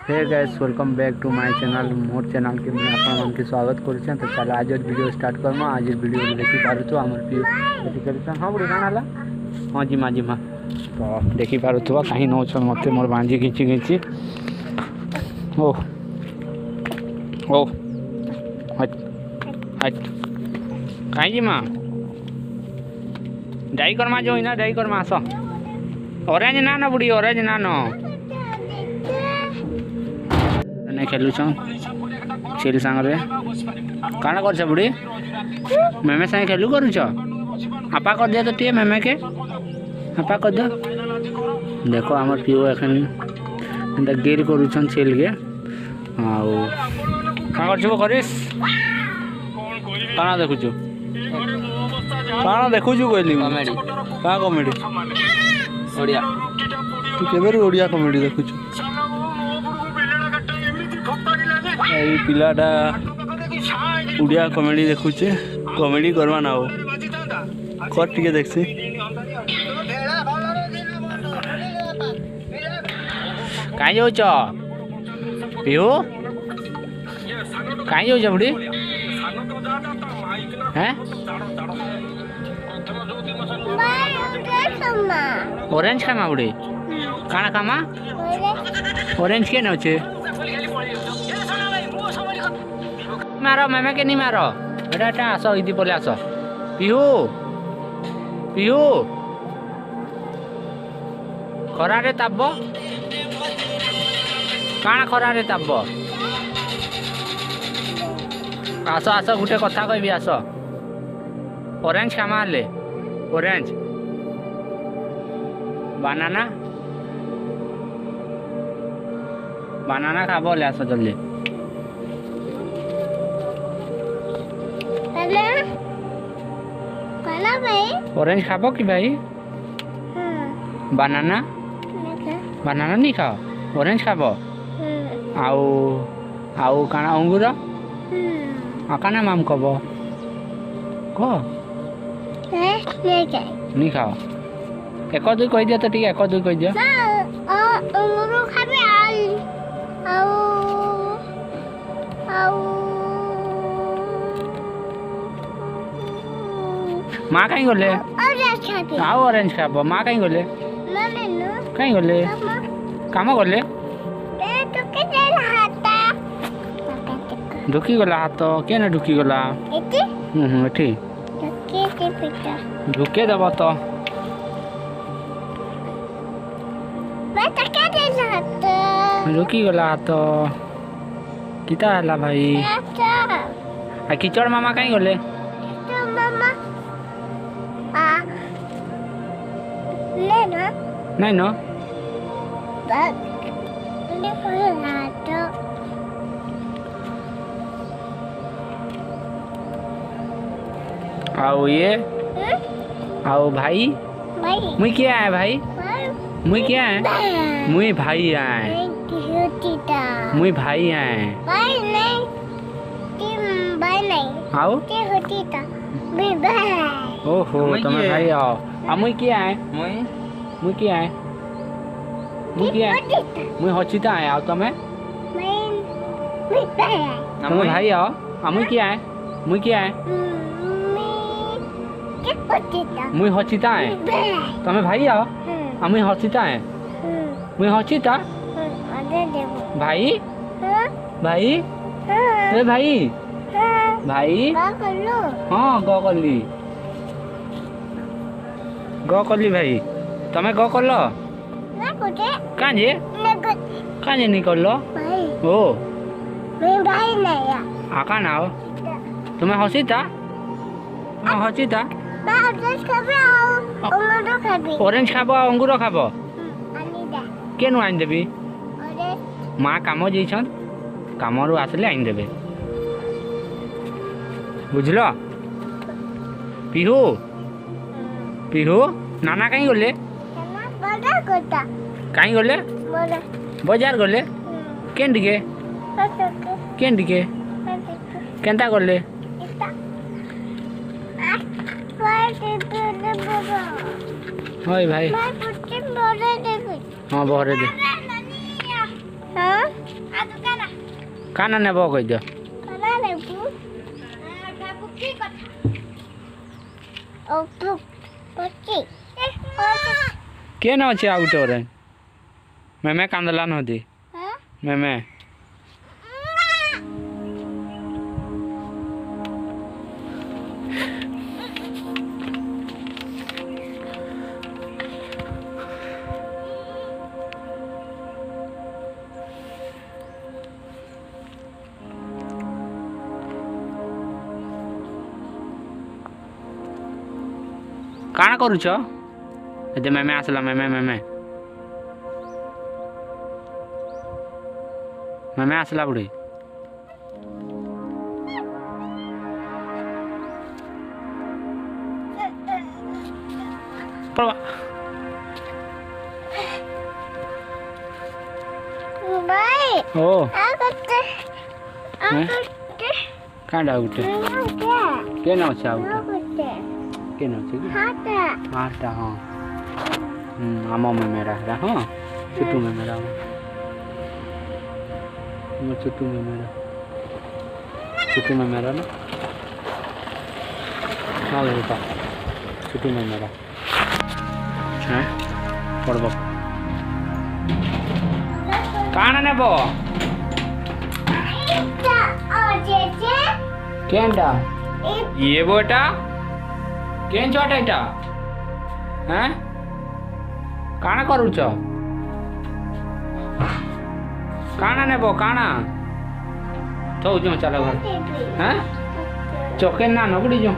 Hey guys welcome back to my channel मोर channel के मैं आपन के स्वागत करूँ। तो चलो आज वीडियो स्टार्ट करमा। आज वीडियो देखी पारुछु हमर पियो देखि कर हां बुढ़ी गाना ला हां जी मां तो देखी पारुथवा कहीं न छ मते मोर बांजी खिंची ओ ओ हट हट कहीं जी मां डाई करमा जो इना डाई करमा आस ऑरेंज ना ना बुढ़ी ऑरेंज ना न खेलु चिल सांगे काना कर बुढ़ी मेमे सागे खेलु करुच आपा कर दिया तो टे मेमे के आपा कर दो। देखो आम पिओ एखन गेल करुछन चिल के आउ करिस काना देखुछु कहली कॉमेडी का कॉमेडी ओडिया तू केबेर ओडिया कॉमेडी देखुछु ये पिलाटा उड़िया कॉमेडी देखुचे कॉमेडी करवा ना हो कर टिके देखसी कहीं जाऊच पिहू कहीं जाऊच बुढ़ी हैं ऑरेंज खामा बुढ़ी काना खामा ऑरेंज के नौचे मारो मेमे के नहीं मारो एटा आस इदी पले आस पिहू पिहू खरारे ताब काना खरारे ताब आस आस गुटे कथा कहबी आस ऑरेंज खामा ले ऑरेंज बनाना बनाना खाबो ले आस जल्दी ऑरेंज खाबो कि भाई बनाना बनाना नहीं खाओ ऑरेंज खाबो आउ आउ काना अंगूर काना माम कबो को नहीं खाओ एक दुई कह दिया तो ठीक है एक दुई कह दिया अंगूर खाबे आउ आउ माँ कहीं गले आउ ऑरेंज खाब माँ कहीं गले कहीं गले काम गले ढुकी गला हाथ के ना ढुकी गला एठी ढुके दब तो ढुकी गला हाथ किता हला भाई आ किचड़ मामा कहीं गले नहीं न आओ ये आओ भाई मुई क्या है भाई मुई क्या है मुई भाई आए मुई भाई आए आओ ओहो तुम भाई आओ आ मुई क्या है मुई क्या है मुई क्या है मुई हचिता है आओ तुम्हें तुम भाई आओ आ मुई क्या है मुई क्या है मुई हचिता है तुम्हें भाई आओ आ मुई हचिता है मुई हचिता भाई भाई ए भाई भाई हाँ ग कली भाई तमें ग कल काजे नहीं कल ओ आका ना हो तुम्हें हसीता हसीता ऑरेंज खाब अंगूर खाब के नु आइन देबी माँ काम जाइछन काम रु आसले आइन देबे बुझल पिहू पिहू नाना कहीं गले कहीं गले बाजार गले केंडिके केंडिके केंता गले हाय भाई हाँ बहरे दे काना नेब कही दियो करा लेबू बाबू की कथा ओ तू पची के न अछि आ गुटे रे मैं कांदला न दी हां मैं काना करूछ एते मैं आसला मैं आसला बुढ़ी भाई ओ आ करते कांडा गुटे के न अछि आ गुटे के न अछि हाटा आटा हाँ आमा में मेरा है हाँ चुटू में मेरा चुटू में मेरा ना हाँ बेटा चुटू में मेरा हैं पड़ब काना नेबो केंडा ये बोटा केन छोटा इटा हैं काना करूछ काना नेबो काना तो जो चलो घर हैं चोके ना नगड़ी जो